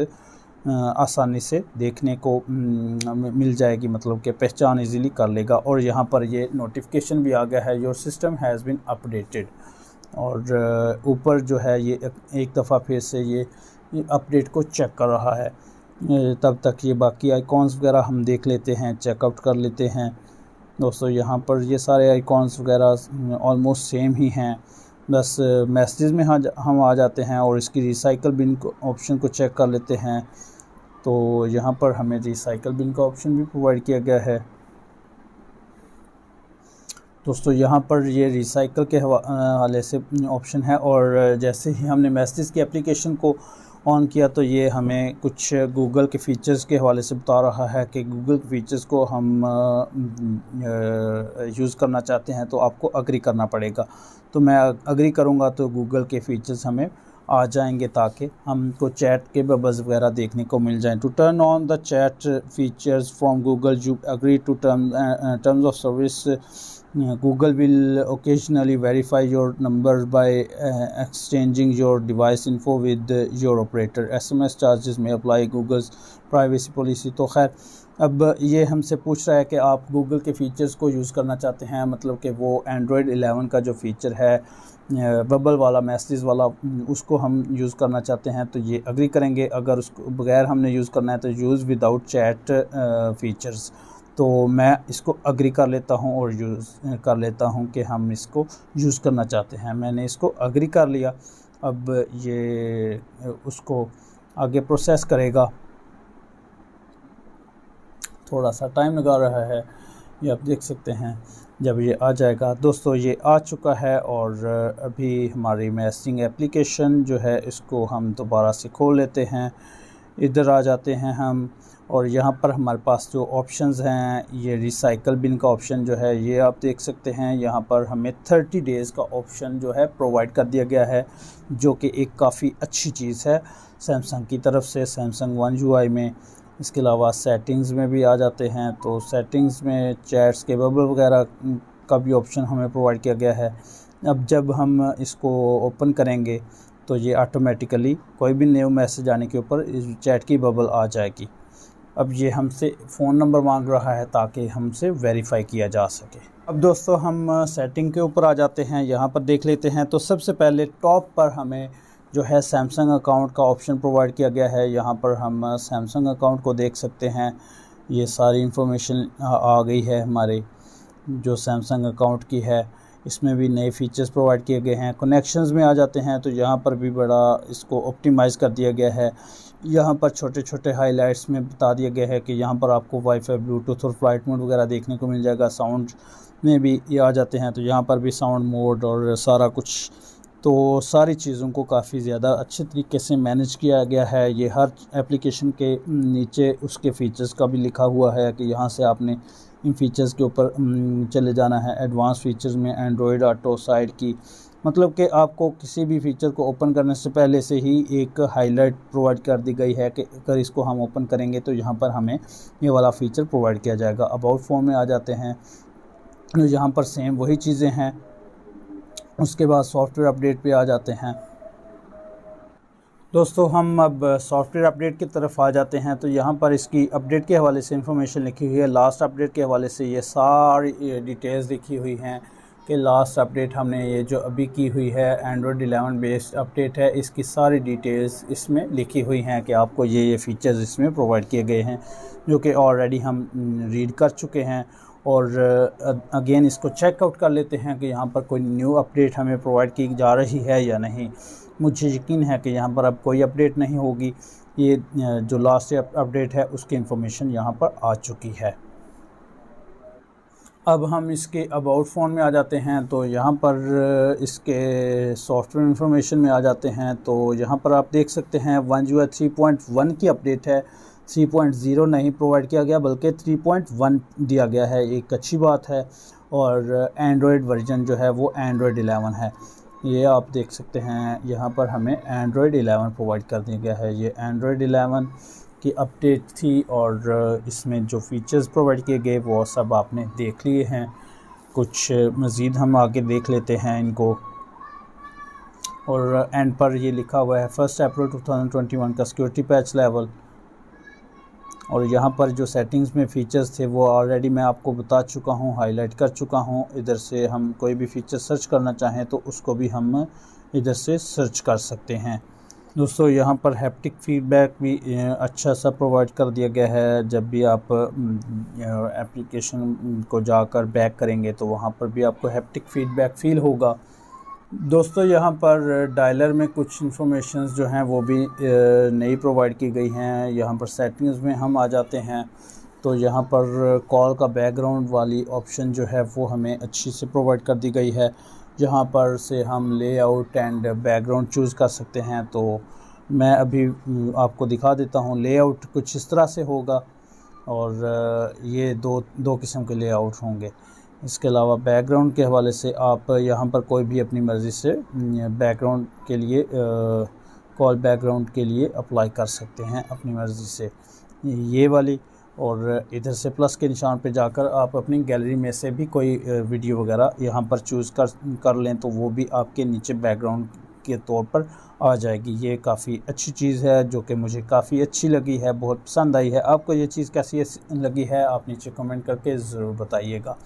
आसानी से देखने को मिल जाएगी, मतलब कि पहचान इजीली कर लेगा। और यहाँ पर ये नोटिफिकेशन भी आ गया है, your system has been updated. और ऊपर जो है ये एक दफ़ा फिर से ये अपडेट को चेक कर रहा है। तब तक ये बाकी आइकॉन्स वगैरह हम देख लेते हैं, चेकआउट कर लेते हैं। दोस्तों यहाँ पर ये सारे आइकॉन्स वगैरह ऑलमोस्ट सेम ही हैं, बस मैसेज में हम आ जाते हैं और इसकी रिसाइकल बिन ऑप्शन को चेक कर लेते हैं। तो यहाँ पर हमें रिसाइकल बिन का ऑप्शन भी प्रोवाइड किया गया है। दोस्तों यहाँ पर ये रिसाइकल के हवाले से ऑप्शन है। और जैसे ही हमने मैसेज की एप्लीकेशन को ऑन किया तो ये हमें कुछ गूगल के फ़ीचर्स के हवाले से बता रहा है कि गूगल के फ़ीचर्स को हम यूज़ करना चाहते हैं तो आपको अग्री करना पड़ेगा। तो मैं अग्री करूँगा तो गूगल के फ़ीचर्स हमें आ जाएंगे ताकि हमको चैट के बबल्स वगैरह देखने को मिल जाएं। To turn on the chat features from Google you agree to terms of service. Google will occasionally verify your number by exchanging your device info with your operator. SMS charges may apply Google's privacy policy। तो खैर अब ये हमसे पूछ रहा है कि आप Google के फ़ीचर्स को यूज़ करना चाहते हैं, मतलब कि वो Android 11 का जो फ़ीचर है बबल वाला, मैसेज वाला, उसको हम यूज़ करना चाहते हैं तो ये अग्री करेंगे। अगर उसको बगैर हमने यूज़ करना है तो यूज़ विदाउट चैट फ़ीचर्स। तो मैं इसको अग्री कर लेता हूँ और यूज़ कर लेता हूँ कि हम इसको यूज़ करना चाहते हैं। मैंने इसको अग्री कर लिया। अब ये उसको आगे प्रोसेस करेगा, थोड़ा सा टाइम लगा रहा है, ये आप देख सकते हैं। जब ये आ जाएगा दोस्तों, ये आ चुका है। और अभी हमारी मैसेजिंग एप्लीकेशन जो है इसको हम दोबारा से खोल लेते हैं। इधर आ जाते हैं हम और यहाँ पर हमारे पास जो ऑप्शंस हैं, ये रिसाइकल बिन का ऑप्शन जो है ये आप देख सकते हैं। यहाँ पर हमें 30 डेज़ का ऑप्शन जो है प्रोवाइड कर दिया गया है, जो कि एक काफ़ी अच्छी चीज़ है सैमसंग की तरफ से, सैमसंग वन UI में। इसके अलावा सेटिंग्स में भी आ जाते हैं, तो सेटिंग्स में चैट्स के बबल वगैरह का भी ऑप्शन हमें प्रोवाइड किया गया है। अब जब हम इसको ओपन करेंगे तो ये ऑटोमेटिकली कोई भी न्यू मैसेज आने के ऊपर इस चैट की बबल आ जाएगी। अब ये हमसे फ़ोन नंबर मांग रहा है ताकि हमसे वेरीफाई किया जा सके। अब दोस्तों हम सेटिंग के ऊपर आ जाते हैं, यहाँ पर देख लेते हैं। तो सबसे पहले टॉप पर हमें जो है सैमसंग अकाउंट का ऑप्शन प्रोवाइड किया गया है। यहाँ पर हम सैमसंग अकाउंट को देख सकते हैं। ये सारी इंफॉर्मेशन आ गई है हमारे जो सैमसंग अकाउंट की है। इसमें भी नए फीचर्स प्रोवाइड किए गए हैं। कनेक्शंस में आ जाते हैं तो यहाँ पर भी बड़ा इसको ऑप्टिमाइज़ कर दिया गया है। यहाँ पर छोटे छोटे हाइलाइट्स में बता दिया गया है कि यहाँ पर आपको वाईफाई, ब्लूटूथ और फ्लाइट मोड वगैरह देखने को मिल जाएगा। साउंड में भी ये आ जाते हैं तो यहाँ पर भी साउंड मोड और सारा कुछ, तो सारी चीज़ों को काफ़ी ज़्यादा अच्छे तरीके से मैनेज किया गया है। ये हर एप्लीकेशन के नीचे उसके फ़ीचर्स का भी लिखा हुआ है कि यहाँ से आपने इन फ़ीचर्स के ऊपर चले जाना है। एडवांस फ़ीचर्स में एंड्रॉयड ऑटो साइड की, मतलब कि आपको किसी भी फ़ीचर को ओपन करने से पहले से ही एक हाईलाइट प्रोवाइड कर दी गई है कि अगर इसको हम ओपन करेंगे तो यहाँ पर हमें ये वाला फ़ीचर प्रोवाइड किया जाएगा। अबाउट फ़ोन में आ जाते हैं तो यहाँ पर सेम वही चीज़ें हैं। उसके बाद सॉफ्टवेयर अपडेट पे आ जाते हैं। दोस्तों हम अब सॉफ्टवेयर अपडेट की तरफ आ जाते हैं। तो यहाँ पर इसकी अपडेट के हवाले से इंफॉर्मेशन लिखी हुई है। लास्ट अपडेट के हवाले से ये सारी डिटेल्स लिखी हुई हैं कि लास्ट अपडेट हमने ये जो अभी की हुई है एंड्रॉयड 11 बेस्ड अपडेट है, इसकी सारी डिटेल्स इसमें लिखी हुई हैं कि आपको ये फ़ीचर्स इसमें प्रोवाइड किए गए हैं जो कि ऑलरेडी हम रीड कर चुके हैं। और अगेन इसको चेकआउट कर लेते हैं कि यहाँ पर कोई न्यू अपडेट हमें प्रोवाइड की जा रही है या नहीं। मुझे यकीन है कि यहाँ पर अब कोई अपडेट नहीं होगी। ये जो लास्ट अपडेट है उसकी इन्फॉर्मेशन यहाँ पर आ चुकी है। अब हम इसके अबाउट फ़ोन में आ जाते हैं, तो यहाँ पर इसके सॉफ्टवेयर इंफॉर्मेशन में आ जाते हैं। तो यहाँ पर आप देख सकते हैं वन जो है 3.1 की अपडेट है, 3.0 नहीं प्रोवाइड किया गया बल्कि 3.1 दिया गया है, एक अच्छी बात है। और एंड्रॉयड वर्जन जो है वो एंड्रॉयड 11 है। ये आप देख सकते हैं यहाँ पर हमें एंड्रॉयड 11 प्रोवाइड कर दिया गया है। ये एंड्रॉयड 11 की अपडेट थी और इसमें जो फीचर्स प्रोवाइड किए गए वो सब आपने देख लिए हैं। कुछ मज़ीद हम आगे देख लेते हैं इनको। और एंड पर ये लिखा हुआ है 1 अप्रैल 2021 का सिक्योरिटी पैच लेवल। और यहाँ पर जो सेटिंग्स में फ़ीचर्स थे वो ऑलरेडी मैं आपको बता चुका हूँ, हाईलाइट कर चुका हूँ। इधर से हम कोई भी फ़ीचर सर्च करना चाहें तो उसको भी हम इधर से सर्च कर सकते हैं। दोस्तों यहाँ पर हैप्टिक फ़ीडबैक भी अच्छा सा प्रोवाइड कर दिया गया है। जब भी आप एप्लीकेशन को जाकर बैक करेंगे तो वहाँ पर भी आपको हैप्टिक फ़ीडबैक फ़ील होगा। दोस्तों यहाँ पर डायलर में कुछ इन्फॉर्मेशंस जो हैं वो भी नई प्रोवाइड की गई हैं। यहाँ पर सेटिंग्स में हम आ जाते हैं तो यहाँ पर कॉल का बैकग्राउंड वाली ऑप्शन जो है वो हमें अच्छी से प्रोवाइड कर दी गई है। जहाँ पर से हम लेआउट एंड बैकग्राउंड चूज़ कर सकते हैं। तो मैं अभी आपको दिखा देता हूँ। लेआउट कुछ इस तरह से होगा और ये दो किस्म के लेआउट होंगे। इसके अलावा बैकग्राउंड के हवाले से आप यहाँ पर कोई भी अपनी मर्ज़ी से बैकग्राउंड के लिए कॉल बैकग्राउंड के लिए अप्लाई कर सकते हैं अपनी मर्ज़ी से, ये वाली। और इधर से प्लस के निशान पे जाकर आप अपनी गैलरी में से भी कोई वीडियो वगैरह यहाँ पर चूज़ कर लें तो वो भी आपके नीचे बैकग्राउंड के तौर पर आ जाएगी। ये काफ़ी अच्छी चीज़ है जो कि मुझे काफ़ी अच्छी लगी है, बहुत पसंद आई है। आपको ये चीज़ कैसी लगी है आप नीचे कमेंट करके ज़रूर बताइएगा।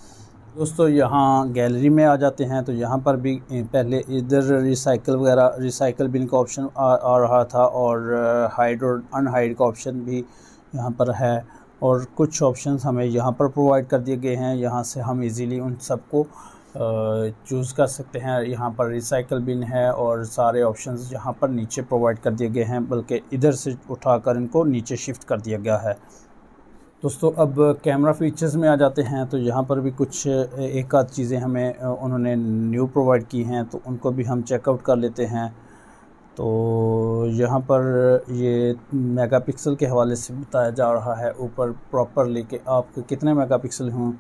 दोस्तों यहाँ गैलरी में आ जाते हैं तो यहाँ पर भी पहले इधर रिसाइकल बिन का ऑप्शन आ रहा था और हाइड और अनहाइड का ऑप्शन भी यहाँ पर है। और कुछ ऑप्शंस हमें यहाँ पर प्रोवाइड कर दिए गए हैं। यहाँ से हम इजीली उन सबको चूज़ कर सकते हैं। यहाँ पर रिसाइकल बिन है और सारे ऑप्शंस यहाँ पर नीचे प्रोवाइड कर दिए गए हैं, बल्कि इधर से उठाकर इनको नीचे शिफ्ट कर दिया गया है। दोस्तों अब कैमरा फ़ीचर्स में आ जाते हैं तो यहाँ पर भी कुछ एक आध चीज़ें हमें उन्होंने न्यू प्रोवाइड की हैं तो उनको भी हम चेकआउट कर लेते हैं। तो यहाँ पर ये मेगापिक्सल के हवाले से बताया जा रहा है ऊपर प्रॉपरली कि आपके कितने मेगापिक्सल हों।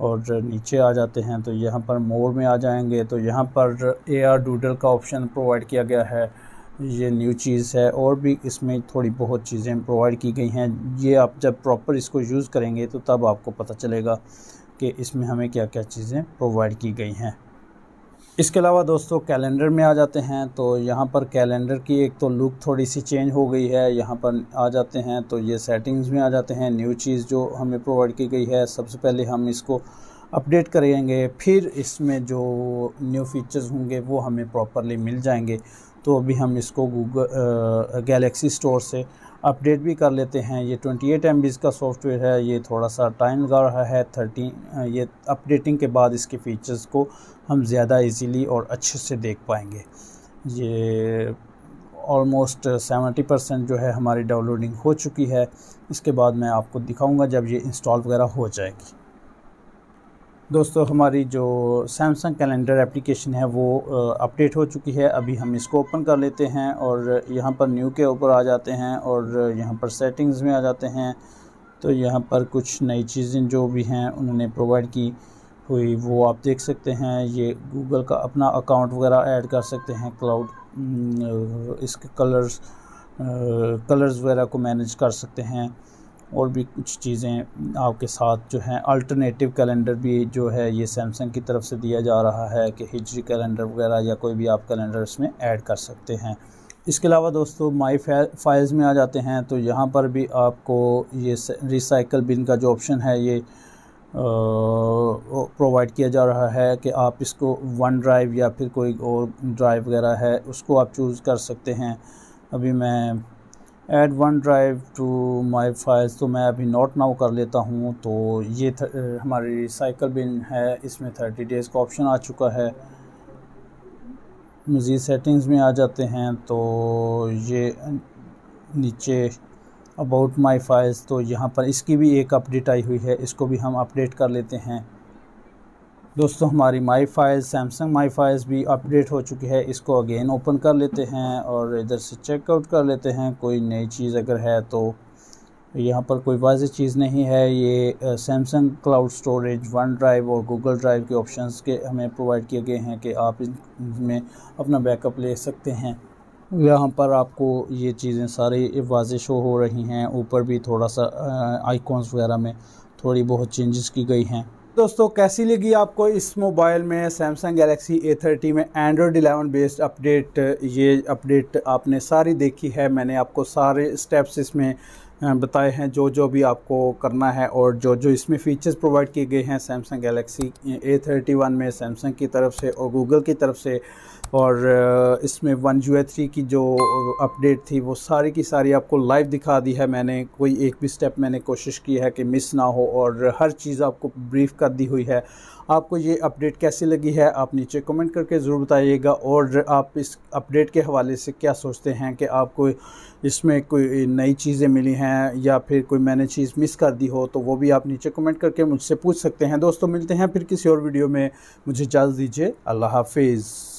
और नीचे आ जाते हैं तो यहाँ पर मोड में आ जाएंगे तो यहाँ पर AR डूडल का ऑप्शन प्रोवाइड किया गया है। ये न्यू चीज़ है और भी इसमें थोड़ी बहुत चीज़ें प्रोवाइड की गई हैं। ये आप जब प्रॉपर इसको यूज़ करेंगे तो तब आपको पता चलेगा कि इसमें हमें क्या क्या चीज़ें प्रोवाइड की गई हैं। इसके अलावा दोस्तों कैलेंडर में आ जाते हैं तो यहाँ पर कैलेंडर की एक तो लुक थोड़ी सी चेंज हो गई है। यहाँ पर आ जाते हैं तो ये सेटिंग्स में आ जाते हैं। न्यू चीज़ जो हमें प्रोवाइड की गई है, सबसे पहले हम इसको अपडेट करेंगे, फिर इसमें जो न्यू फीचर्स होंगे वो हमें प्रॉपरली मिल जाएंगे। तो अभी हम इसको गैलेक्सी स्टोर से अपडेट भी कर लेते हैं। ये 28 MB का सॉफ्टवेयर है, ये थोड़ा सा टाइम लगा रहा है। ये अपडेटिंग के बाद इसके फ़ीचर्स को हम ज़्यादा इजीली और अच्छे से देख पाएंगे। ये ऑलमोस्ट 70% जो है हमारी डाउनलोडिंग हो चुकी है। इसके बाद मैं आपको दिखाऊंगा जब ये इंस्टॉल वगैरह हो जाएगी। दोस्तों हमारी जो सैमसंग कैलेंडर एप्लीकेशन है वो अपडेट हो चुकी है। अभी हम इसको ओपन कर लेते हैं और यहाँ पर न्यू के ऊपर आ जाते हैं और यहाँ पर सेटिंग्स में आ जाते हैं। तो यहाँ पर कुछ नई चीज़ें जो भी हैं उन्होंने प्रोवाइड की हुई वो आप देख सकते हैं। ये गूगल का अपना अकाउंट वगैरह ऐड कर सकते हैं, क्लाउड इसके कलर्स वगैरह को मैनेज कर सकते हैं और भी कुछ चीज़ें आपके साथ जो हैं। अल्टरनेटिव कैलेंडर भी जो है ये सैमसंग की तरफ से दिया जा रहा है कि हिजरी कैलेंडर वगैरह या कोई भी आप कैलेंडर इसमें ऐड कर सकते हैं। इसके अलावा दोस्तों माई फाइल्स में आ जाते हैं तो यहाँ पर भी आपको ये रिसाइकल बिन का जो ऑप्शन है ये प्रोवाइड किया जा रहा है कि आप इसको वन ड्राइव या फिर कोई और ड्राइव वगैरह है उसको आप चूज़ कर सकते हैं। अभी मैं add OneDrive to my files, तो मैं अभी नोट नाउ कर लेता हूँ। तो ये हमारी रिसाइकल बिन है, इसमें 30 डेज़ का ऑप्शन आ चुका है। मज़ीद सेटिंग्स में आ जाते हैं तो ये नीचे अबाउट माई फाइल्स, तो यहाँ पर इसकी भी एक अपडेट आई हुई है, इसको भी हम अपडेट कर लेते हैं। दोस्तों हमारी my files, Samsung my files भी अपडेट हो चुकी है। इसको अगेन ओपन कर लेते हैं और इधर से चेकआउट कर लेते हैं। कोई नई चीज़ अगर है तो यहाँ पर कोई वाज़ेह चीज़ नहीं है। ये Samsung cloud storage, one drive और गूगल ड्राइव के ऑप्शंस के हमें प्रोवाइड किए गए हैं कि आप इसमें अपना बैकअप ले सकते हैं। यहाँ पर आपको ये चीज़ें सारी वाज़ेह शो हो रही हैं। ऊपर भी थोड़ा सा आइकॉन्स वगैरह में थोड़ी बहुत चेंजेस की गई हैं। दोस्तों कैसी लगी आपको इस मोबाइल में सैमसंग गैलेक्सी A30 में एंड्रॉयड 11 बेस्ड अपडेट? ये अपडेट आपने सारी देखी है, मैंने आपको सारे स्टेप्स इसमें बताए हैं जो जो भी आपको करना है और जो जो इसमें फ़ीचर्स प्रोवाइड किए गए हैं सैमसंग गैलेक्सी A31 में सैमसंग की तरफ से और गूगल की तरफ से। और इसमें One UI 3 की जो अपडेट थी वो सारी की सारी आपको लाइव दिखा दी है मैंने। कोई एक भी स्टेप मैंने कोशिश की है कि मिस ना हो और हर चीज़ आपको ब्रीफ कर दी हुई है। आपको ये अपडेट कैसी लगी है आप नीचे कमेंट करके ज़रूर बताइएगा। और आप इस अपडेट के हवाले से क्या सोचते हैं कि आपको इसमें कोई नई चीज़ें मिली हैं या फिर कोई मैंने चीज़ मिस कर दी हो, तो वो भी आप नीचे कमेंट करके मुझसे पूछ सकते हैं। दोस्तों मिलते हैं फिर किसी और वीडियो में, मुझे इजाज़त दीजिए। अल्लाह हाफिज़।